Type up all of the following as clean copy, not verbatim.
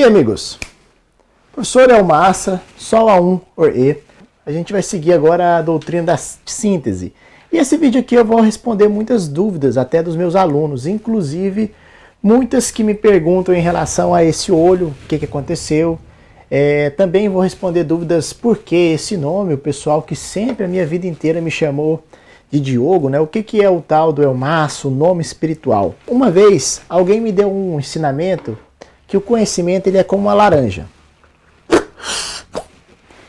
dia, amigos. Professor Elmassa, Sol A1 or E. A gente vai seguir agora a doutrina da síntese. E esse vídeo aqui eu vou responder muitas dúvidas, até dos meus alunos, inclusive muitas que me perguntam em relação a esse olho, o que aconteceu. Também vou responder dúvidas por que esse nome, o pessoal que sempre a minha vida inteira me chamou de Diogo, né? O que é o tal do Elmassa, o nome espiritual? Uma vez alguém me deu um ensinamento que o conhecimento ele é como uma laranja.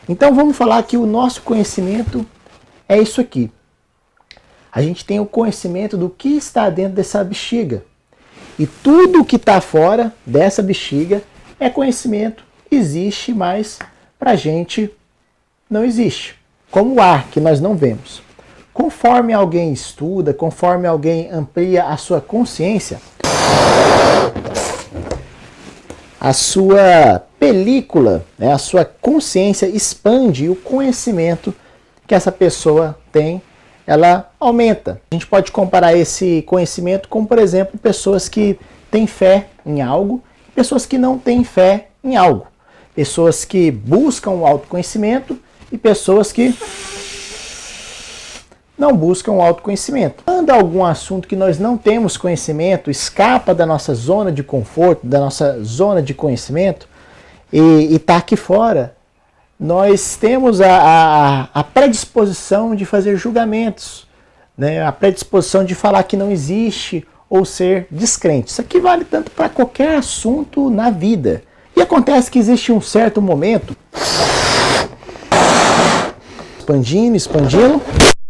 Então vamos falar que o nosso conhecimento é isso aqui. A gente tem o conhecimento do que está dentro dessa bexiga. E tudo que está fora dessa bexiga é conhecimento. Existe, mas para a gente não existe. Como o ar que nós não vemos. Conforme alguém estuda, conforme alguém amplia a sua consciência, a sua película, né, a sua consciência expande e o conhecimento que essa pessoa tem, ela aumenta. A gente pode comparar esse conhecimento com, por exemplo, pessoas que têm fé em algo, pessoas que não têm fé em algo. Pessoas que buscam o autoconhecimento e pessoas que não buscam o autoconhecimento. Quando algum assunto que nós não temos conhecimento escapa da nossa zona de conforto, da nossa zona de conhecimento e está aqui fora, nós temos a predisposição de fazer julgamentos, né? A predisposição de falar que não existe ou ser descrente. Isso aqui vale tanto para qualquer assunto na vida. E acontece que existe um certo momento, expandindo,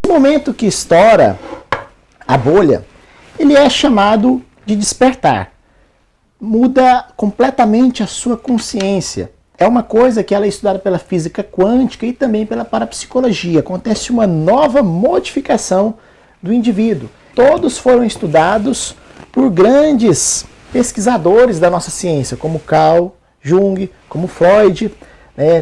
o momento que estoura a bolha, ele é chamado de despertar. Muda completamente a sua consciência. É uma coisa que ela é estudada pela física quântica e também pela parapsicologia. Acontece uma nova modificação do indivíduo. Todos foram estudados por grandes pesquisadores da nossa ciência, como Carl Jung, como Freud.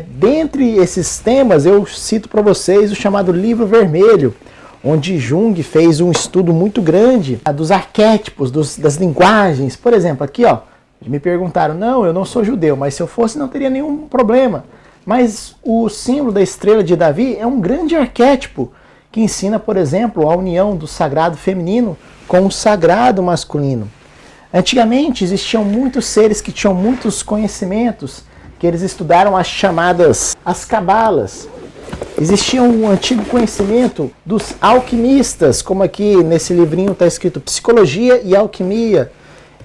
Dentre esses temas, eu cito para vocês o chamado Livro Vermelho, onde Jung fez um estudo muito grande dos arquétipos, das linguagens. Por exemplo, aqui, ó, me perguntaram, não, eu não sou judeu, mas se eu fosse não teria nenhum problema. Mas o símbolo da estrela de Davi é um grande arquétipo que ensina, por exemplo, a união do sagrado feminino com o sagrado masculino. Antigamente existiam muitos seres que tinham muitos conhecimentos, que eles estudaram as chamadas as cabalas. Existia um antigo conhecimento dos alquimistas, como aqui nesse livrinho está escrito Psicologia e Alquimia,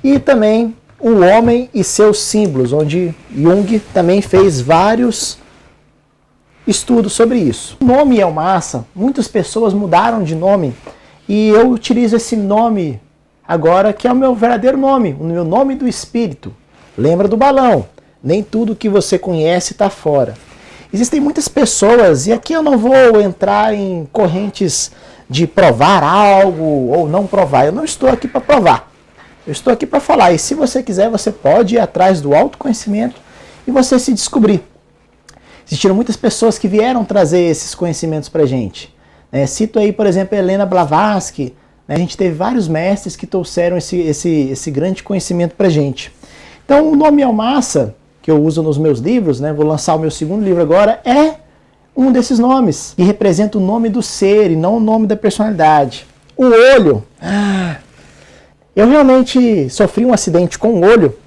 e também o homem e seus símbolos, onde Jung também fez vários estudos sobre isso. O nome Elmassa, muitas pessoas mudaram de nome, e eu utilizo esse nome agora, que é o meu verdadeiro nome, o meu nome do espírito. Lembra do balão? Nem tudo que você conhece está fora. Existem muitas pessoas, e aqui eu não vou entrar em correntes de provar algo ou não provar. Eu não estou aqui para provar. Eu estou aqui para falar. E se você quiser, você pode ir atrás do autoconhecimento e você se descobrir. Existiram muitas pessoas que vieram trazer esses conhecimentos para a gente. Cito aí, por exemplo, Helena Blavatsky. A gente teve vários mestres que trouxeram esse grande conhecimento para a gente. Então, o nome Elmassa, que eu uso nos meus livros, vou lançar o meu segundo livro agora, é um desses nomes, que representa o nome do ser e não o nome da personalidade. O olho, eu realmente sofri um acidente com o olho,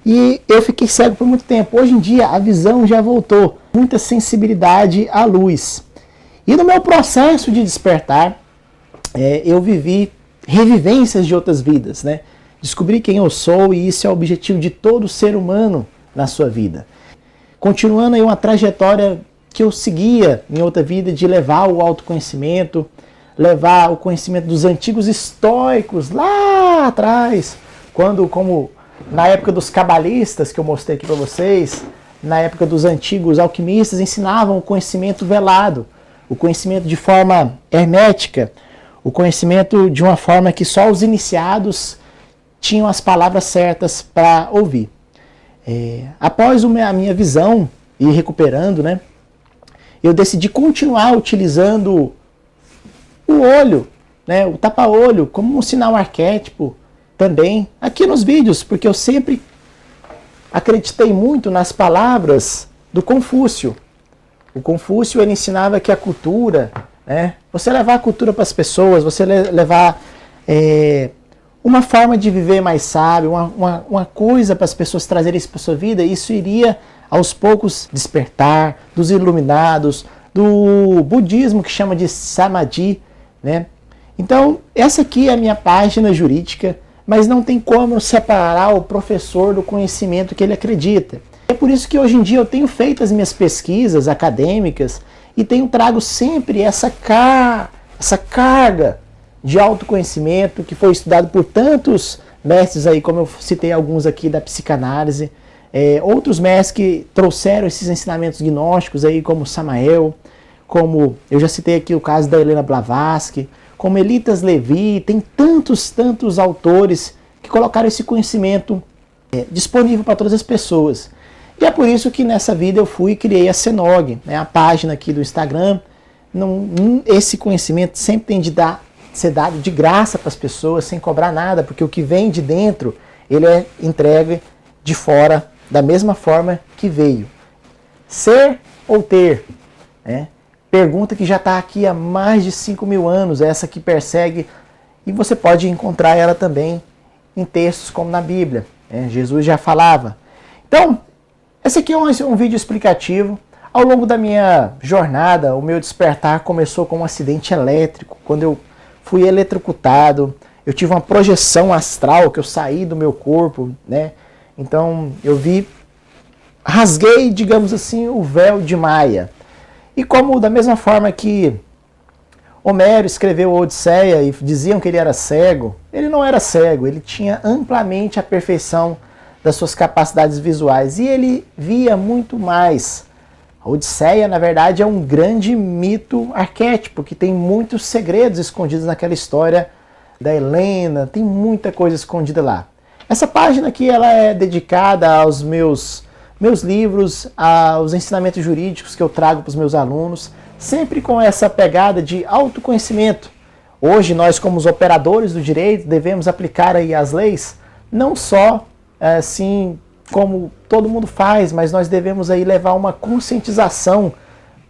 e eu fiquei cego por muito tempo. Hoje em dia a visão já voltou, muita sensibilidade à luz. E no meu processo de despertar, eu vivi revivências de outras vidas, Descobri quem eu sou, e isso é o objetivo de todo ser humano na sua vida. Continuando aí uma trajetória que eu seguia em outra vida de levar o autoconhecimento, levar o conhecimento dos antigos estoicos lá atrás, como na época dos cabalistas que eu mostrei aqui para vocês, na época dos antigos alquimistas ensinavam o conhecimento velado, o conhecimento de forma hermética, o conhecimento de uma forma que só os iniciados tinham as palavras certas para ouvir. Após a minha visão ir recuperando, eu decidi continuar utilizando o olho, o tapa-olho, como um sinal arquétipo também aqui nos vídeos, porque eu sempre acreditei muito nas palavras do Confúcio. O Confúcio, ele ensinava que a cultura, né, você levar a cultura para as pessoas, você levar uma forma de viver mais sábio, uma coisa para as pessoas trazerem isso para a sua vida, isso iria aos poucos despertar dos iluminados, do budismo que chama de Samadhi, né? Então, essa aqui é a minha página jurídica, mas não tem como separar o professor do conhecimento que ele acredita. É por isso que hoje em dia eu tenho feito as minhas pesquisas acadêmicas e tenho trago sempre essa carga de autoconhecimento que foi estudado por tantos mestres aí, como eu citei alguns aqui da psicanálise, outros mestres que trouxeram esses ensinamentos gnósticos aí, como Samael, como eu já citei aqui o caso da Helena Blavatsky, como Elitas Levi, tem tantos autores que colocaram esse conhecimento disponível para todas as pessoas. E é por isso que nessa vida eu fui e criei a Senog, né, a página aqui do Instagram. Esse conhecimento sempre tem de ser dado de graça para as pessoas, sem cobrar nada, porque o que vem de dentro, ele é entregue de fora da mesma forma que veio. Ser ou ter? Né? Pergunta que já está aqui há mais de 5.000 anos, essa que persegue, e você pode encontrar ela também em textos como na Bíblia. Jesus já falava. Então, esse aqui é um vídeo explicativo. Ao longo da minha jornada, o meu despertar começou com um acidente elétrico, quando eu fui eletrocutado, eu tive uma projeção astral, que eu saí do meu corpo, né? Então, eu rasguei, digamos assim, o véu de Maia. E como da mesma forma que Homero escreveu a Odisseia e diziam que ele era cego, ele não era cego, ele tinha amplamente a perfeição das suas capacidades visuais e ele via muito mais. A Odisseia, na verdade, é um grande mito arquétipo, que tem muitos segredos escondidos naquela história da Helena, tem muita coisa escondida lá. Essa página aqui ela é dedicada aos meus livros, aos ensinamentos jurídicos que eu trago para os meus alunos, sempre com essa pegada de autoconhecimento. Hoje nós, como os operadores do direito, devemos aplicar aí as leis, não só assim como todo mundo faz, mas nós devemos aí levar uma conscientização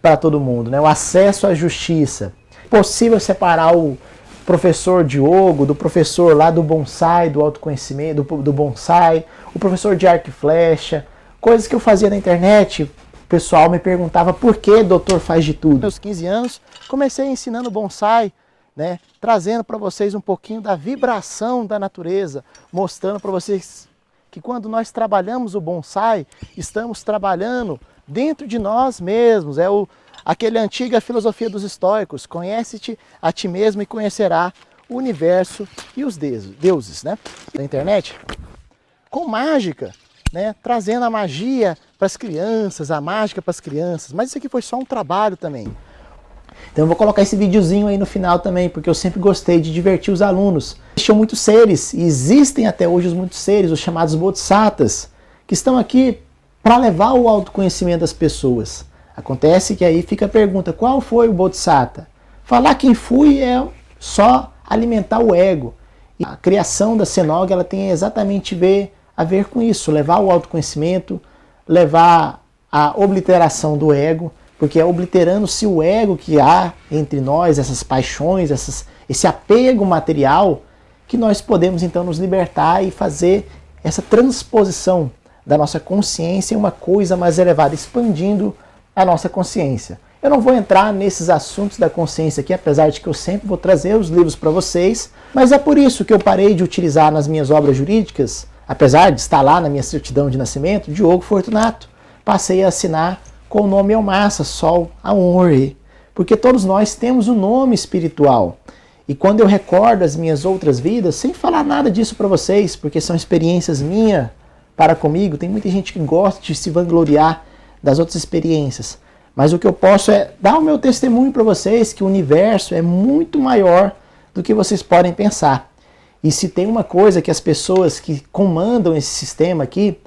para todo mundo, né? O acesso à justiça. É possível separar o professor Diogo do professor lá do bonsai, do autoconhecimento, do bonsai, o professor de arco e flecha, coisas que eu fazia na internet. O pessoal me perguntava por que doutor faz de tudo. Aos 15 anos, comecei ensinando bonsai, né? Trazendo para vocês um pouquinho da vibração da natureza, mostrando para vocês que quando nós trabalhamos o bonsai, estamos trabalhando dentro de nós mesmos. Aquela antiga filosofia dos estoicos, conhece-te a ti mesmo e conhecerá o universo e os deuses, né? Na internet, com mágica, né? Trazendo a magia para as crianças, a mágica para as crianças. Mas isso aqui foi só um trabalho também. Então eu vou colocar esse videozinho aí no final também, porque eu sempre gostei de divertir os alunos. Existiam muitos seres, e existem até hoje muitos seres, os chamados bodhisattvas, que estão aqui para levar o autoconhecimento das pessoas. Acontece que aí fica a pergunta, qual foi o bodhisattva? Falar quem fui é só alimentar o ego. E a criação da Senog, ela tem exatamente a ver com isso, levar o autoconhecimento, levar a obliteração do ego, porque é obliterando-se o ego que há entre nós, essas paixões, esse apego material, que nós podemos então nos libertar e fazer essa transposição da nossa consciência em uma coisa mais elevada, expandindo a nossa consciência. Eu não vou entrar nesses assuntos da consciência aqui, apesar de que eu sempre vou trazer os livros para vocês, mas é por isso que eu parei de utilizar nas minhas obras jurídicas, apesar de estar lá na minha certidão de nascimento, Diogo Fortunato. Passei a assinar com o nome Elmassa, Sol Aonre, porque todos nós temos um nome espiritual. E quando eu recordo as minhas outras vidas, sem falar nada disso para vocês, porque são experiências minhas para comigo, tem muita gente que gosta de se vangloriar das outras experiências. Mas o que eu posso é dar o meu testemunho para vocês, que o universo é muito maior do que vocês podem pensar. E se tem uma coisa que as pessoas que comandam esse sistema aqui,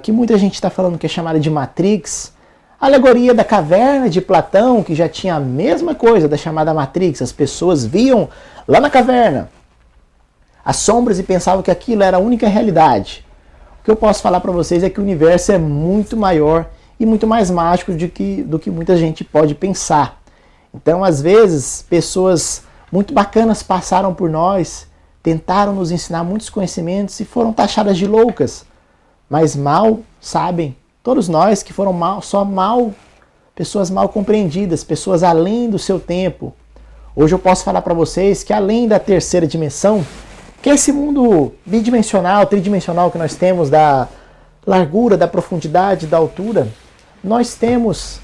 que muita gente está falando que é chamada de Matrix, a alegoria da caverna de Platão, que já tinha a mesma coisa da chamada Matrix, as pessoas viam lá na caverna as sombras e pensavam que aquilo era a única realidade. O que eu posso falar para vocês é que o universo é muito maior e muito mais mágico do que muita gente pode pensar. Então, às vezes, pessoas muito bacanas passaram por nós, tentaram nos ensinar muitos conhecimentos e foram taxadas de loucas, mas mal sabem, todos nós que foram pessoas mal compreendidas, pessoas além do seu tempo. Hoje eu posso falar para vocês que além da terceira dimensão, que é esse mundo bidimensional, tridimensional que nós temos, da largura, da profundidade, da altura, nós temos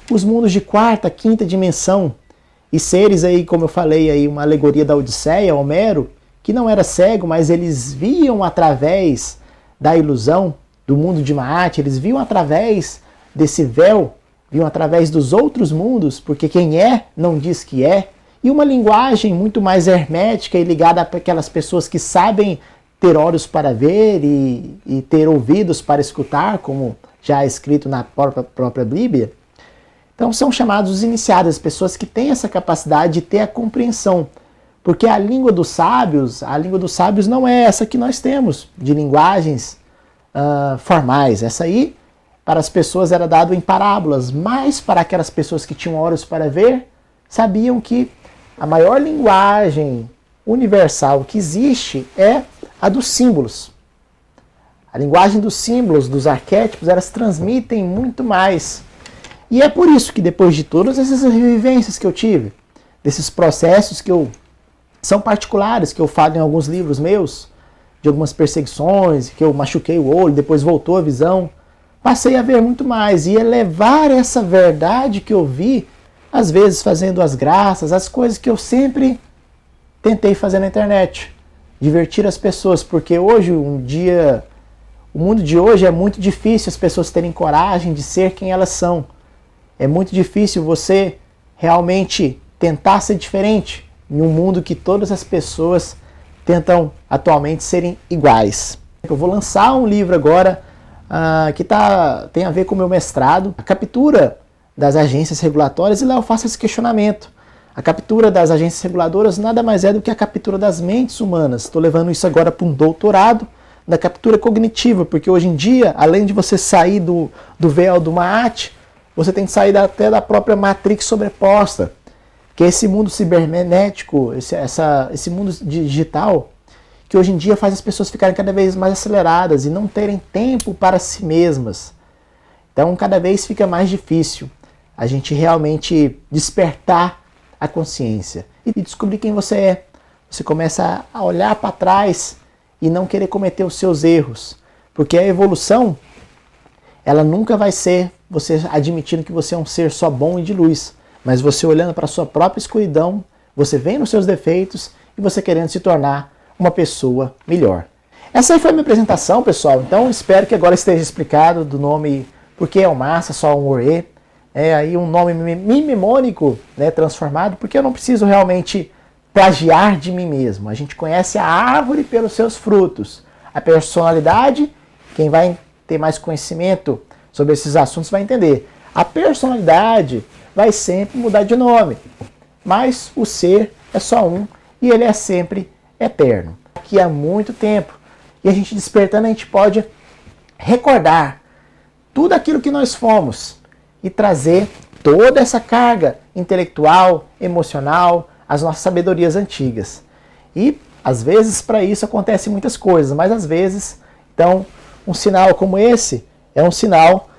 os mundos de quarta, quinta dimensão, e seres aí, como eu falei, aí, uma alegoria da Odisseia, Homero, que não era cego, mas eles viam através da ilusão do mundo de Maat, eles viam através desse véu, viam através dos outros mundos, porque quem é não diz que é, e uma linguagem muito mais hermética e ligada para aquelas pessoas que sabem ter olhos para ver e ter ouvidos para escutar, como já é escrito na própria Bíblia. Então são chamados os iniciados, as pessoas que têm essa capacidade de ter a compreensão. Porque a língua dos sábios não é essa que nós temos, de linguagens formais. Essa aí, para as pessoas, era dado em parábolas, mas para aquelas pessoas que tinham olhos para ver, sabiam que a maior linguagem universal que existe é a dos símbolos. A linguagem dos símbolos, dos arquétipos, elas transmitem muito mais. E é por isso que depois de todas essas vivências que eu tive, desses processos que são particulares, que eu falo em alguns livros meus, de algumas perseguições, que eu machuquei o olho, depois voltou a visão, passei a ver muito mais e elevar essa verdade que eu vi, às vezes fazendo as graças, as coisas que eu sempre tentei fazer na internet, divertir as pessoas, porque hoje, o mundo de hoje é muito difícil as pessoas terem coragem de ser quem elas são. É muito difícil você realmente tentar ser diferente em um mundo que todas as pessoas tentam atualmente serem iguais. Eu vou lançar um livro agora que tem a ver com o meu mestrado, a captura das agências regulatórias, e lá eu faço esse questionamento. A captura das agências reguladoras nada mais é do que a captura das mentes humanas. Estou levando isso agora para um doutorado da captura cognitiva, porque hoje em dia, além de você sair do véu do Maat, você tem que sair até da própria Matrix sobreposta, que é esse mundo cibernético, esse mundo digital, que hoje em dia faz as pessoas ficarem cada vez mais aceleradas e não terem tempo para si mesmas. Então, cada vez fica mais difícil a gente realmente despertar a consciência e descobrir quem você é. Você começa a olhar para trás e não querer cometer os seus erros, porque a evolução, ela nunca vai ser você admitindo que você é um ser só bom e de luz, mas você olhando para a sua própria escuridão, você vendo os seus defeitos e você querendo se tornar uma pessoa melhor. Essa aí foi a minha apresentação, pessoal. Então espero que agora esteja explicado do nome, porque é o Massa, só um Orê. É aí um nome mnemônico, né, transformado, porque eu não preciso realmente plagiar de mim mesmo. A gente conhece a árvore pelos seus frutos. A personalidade, quem vai ter mais conhecimento sobre esses assuntos vai entender. A personalidade vai sempre mudar de nome, mas o ser é só um e ele é sempre eterno. Aqui há muito tempo. E a gente despertando, a gente pode recordar tudo aquilo que nós fomos e trazer toda essa carga intelectual, emocional, as nossas sabedorias antigas. E às vezes para isso acontecem muitas coisas, mas às vezes, então, um sinal como esse é um sinal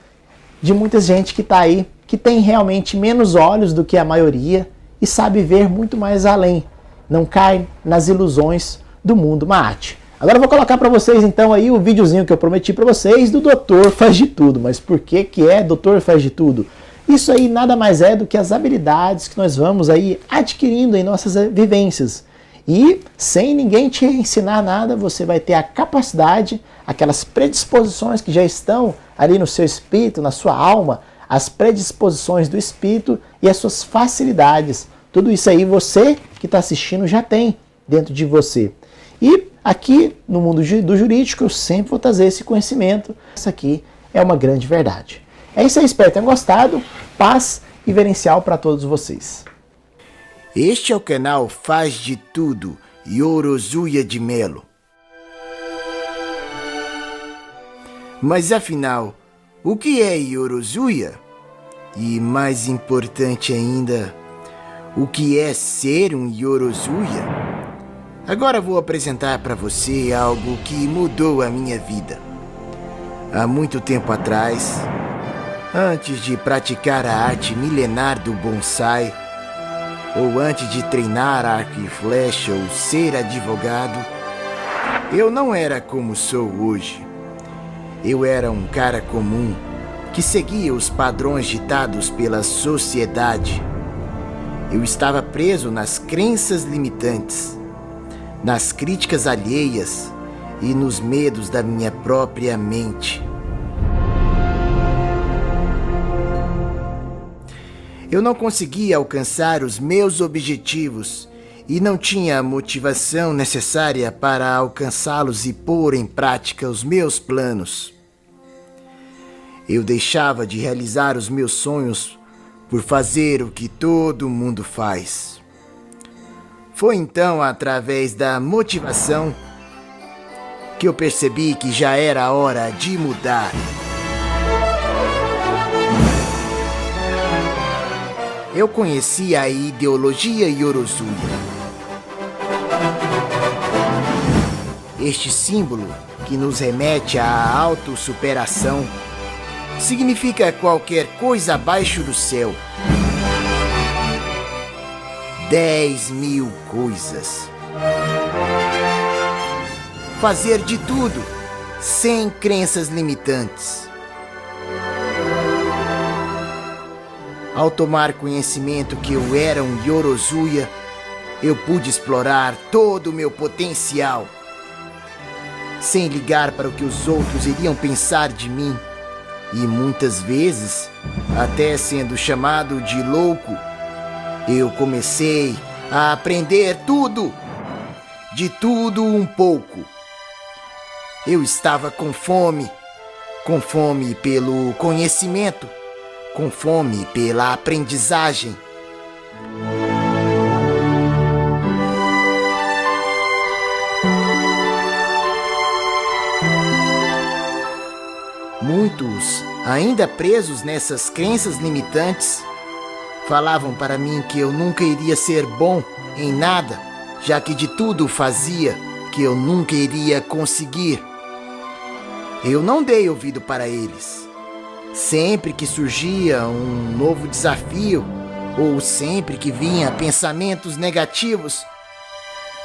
de muita gente que está aí, que tem realmente menos olhos do que a maioria e sabe ver muito mais além. Não cai nas ilusões do mundo Maat. Agora eu vou colocar para vocês então aí o videozinho que eu prometi para vocês do Doutor Faz de Tudo. Mas por que é Doutor Faz de Tudo? Isso aí nada mais é do que as habilidades que nós vamos aí adquirindo em nossas vivências. E sem ninguém te ensinar nada, você vai ter a capacidade, aquelas predisposições que já estão ali no seu espírito, na sua alma, as predisposições do espírito e as suas facilidades. Tudo isso aí você que está assistindo já tem dentro de você. E aqui no mundo do jurídico eu sempre vou trazer esse conhecimento. Isso aqui é uma grande verdade. É isso aí, espero que tenham gostado. Paz e verencial para todos vocês. Este é o canal Faz de Tudo, Yorozuya de Melo. Mas afinal, o que é Yorozuya? E mais importante ainda, o que é ser um Yorozuya? Agora vou apresentar para você algo que mudou a minha vida. Há muito tempo atrás, antes de praticar a arte milenar do bonsai, ou antes de treinar arco e flecha ou ser advogado, eu não era como sou hoje. Eu era um cara comum que seguia os padrões ditados pela sociedade. Eu estava preso nas crenças limitantes, nas críticas alheias e nos medos da minha própria mente. Eu não conseguia alcançar os meus objetivos e não tinha a motivação necessária para alcançá-los e pôr em prática os meus planos. Eu deixava de realizar os meus sonhos por fazer o que todo mundo faz. Foi então através da motivação que eu percebi que já era a hora de mudar. Eu conheci a ideologia Yorozuya. Este símbolo, que nos remete à autossuperação, significa qualquer coisa abaixo do céu. 10.000 coisas. Fazer de tudo, sem crenças limitantes. Ao tomar conhecimento que eu era um Yorozuya, eu pude explorar todo o meu potencial. Sem ligar para o que os outros iriam pensar de mim. E muitas vezes, até sendo chamado de louco, eu comecei a aprender tudo. De tudo um pouco. Eu estava com fome pelo conhecimento, com fome pela aprendizagem. Muitos, ainda presos nessas crenças limitantes, falavam para mim que eu nunca iria ser bom em nada, já que de tudo fazia, que eu nunca iria conseguir. Eu não dei ouvido para eles. Sempre que surgia um novo desafio, ou sempre que vinha pensamentos negativos,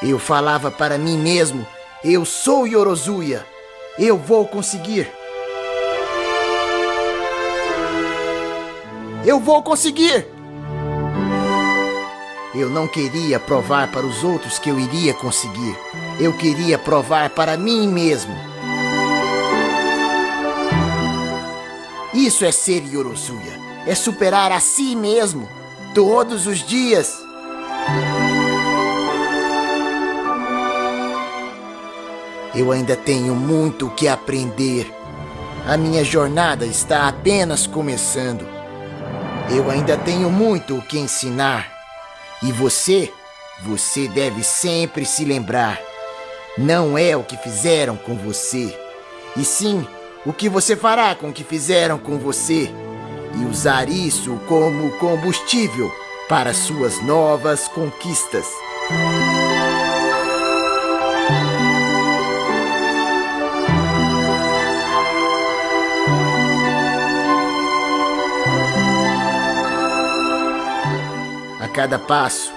eu falava para mim mesmo: eu sou Yorozuya, eu vou conseguir. Eu vou conseguir! Eu não queria provar para os outros que eu iria conseguir. Eu queria provar para mim mesmo. Isso é ser Yorozuya. É superar a si mesmo, todos os dias. Eu ainda tenho muito o que aprender. A minha jornada está apenas começando. Eu ainda tenho muito o que ensinar. E você deve sempre se lembrar. Não é o que fizeram com você, e sim o que você fará com o que fizeram com você. E usar isso como combustível para suas novas conquistas. A cada passo,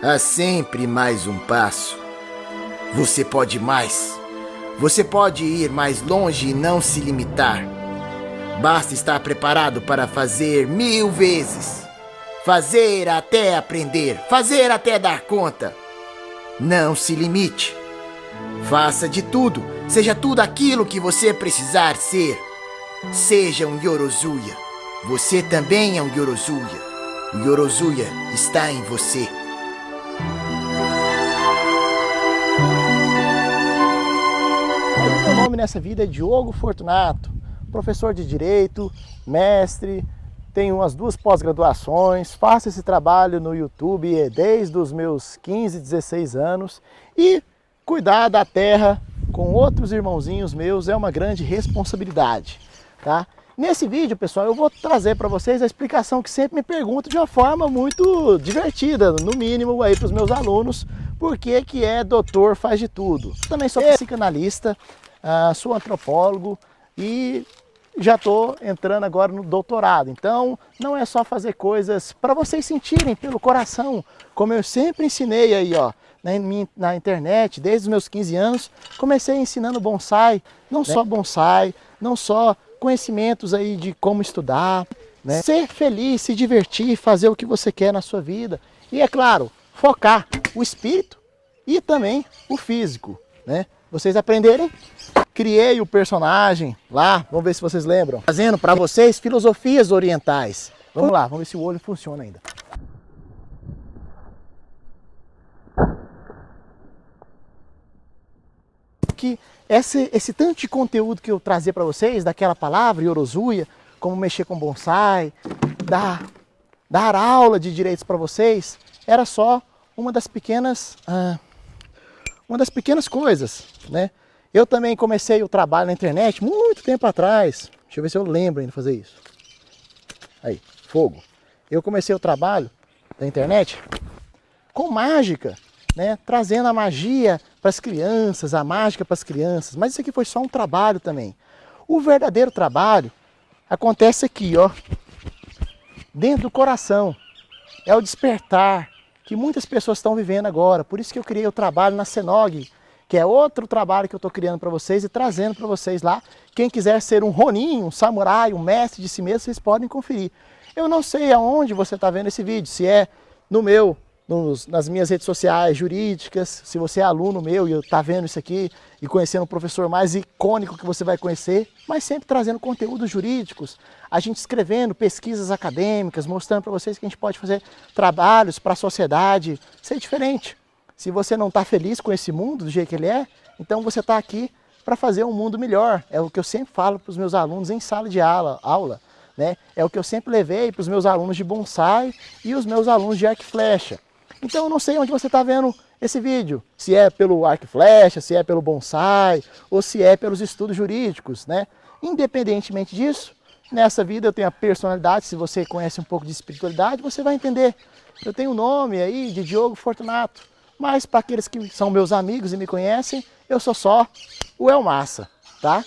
há sempre mais um passo. Você pode mais. Você pode ir mais longe e não se limitar. Basta estar preparado para fazer 1000 vezes. Fazer até aprender. Fazer até dar conta. Não se limite. Faça de tudo. Seja tudo aquilo que você precisar ser. Seja um Yorozuya. Você também é um Yorozuya. O Yorozuya está em você. Meu nome nessa vida é Diogo Fortunato, professor de Direito, mestre, tenho umas 2 pós-graduações, faço esse trabalho no YouTube desde os meus 15, 16 anos e cuidar da terra com outros irmãozinhos meus é uma grande responsabilidade, tá? Nesse vídeo, pessoal, eu vou trazer para vocês a explicação que sempre me pergunto de uma forma muito divertida, no mínimo aí para os meus alunos, por que é doutor faz de tudo. Também sou psicanalista, sou antropólogo e já estou entrando agora no doutorado. Então, não é só fazer coisas para vocês sentirem pelo coração, como eu sempre ensinei aí, ó, na internet, desde os meus 15 anos, comecei ensinando bonsai, não só bonsai, não só conhecimentos aí de como estudar, né? Ser feliz, se divertir, fazer o que você quer na sua vida. E é claro, focar o espírito e também o físico, né? Vocês aprenderem, criei o personagem lá, vamos ver se vocês lembram, fazendo para vocês filosofias orientais. Vamos lá, vamos ver se o olho funciona ainda. Que esse tanto de conteúdo que eu trazia para vocês, daquela palavra, Yorozuya, como mexer com bonsai, dar aula de direitos para vocês, era só uma das pequenas coisas, né? Eu também comecei o trabalho na internet muito tempo atrás. Deixa eu ver se eu lembro ainda de fazer isso. Aí, fogo. Eu comecei o trabalho da internet com mágica, né? Trazendo a magia para as crianças, a mágica para as crianças. Mas isso aqui foi só um trabalho também. O verdadeiro trabalho acontece aqui, ó, dentro do coração. É o despertar que muitas pessoas estão vivendo agora. Por isso que eu criei o trabalho na Senog, que é outro trabalho que eu estou criando para vocês e trazendo para vocês lá. Quem quiser ser um ronin, um samurai, um mestre de si mesmo, vocês podem conferir. Eu não sei aonde você está vendo esse vídeo, se é nas minhas redes sociais jurídicas, se você é aluno meu e está vendo isso aqui e conhecendo o professor mais icônico que você vai conhecer, mas sempre trazendo conteúdos jurídicos, a gente escrevendo pesquisas acadêmicas, mostrando para vocês que a gente pode fazer trabalhos para a sociedade, ser diferente. Se você não está feliz com esse mundo do jeito que ele é, então você está aqui para fazer um mundo melhor. É o que eu sempre falo para os meus alunos em sala de aula, né? É o que eu sempre levei para os meus alunos de bonsai e os meus alunos de arco e flecha. Então eu não sei onde você está vendo esse vídeo, se é pelo arco e flecha, se é pelo bonsai, ou se é pelos estudos jurídicos, né? Independentemente disso, nessa vida eu tenho a personalidade, se você conhece um pouco de espiritualidade, você vai entender. Eu tenho o nome aí de Diogo Fortunato, mas para aqueles que são meus amigos e me conhecem, eu sou só o El Massa, tá?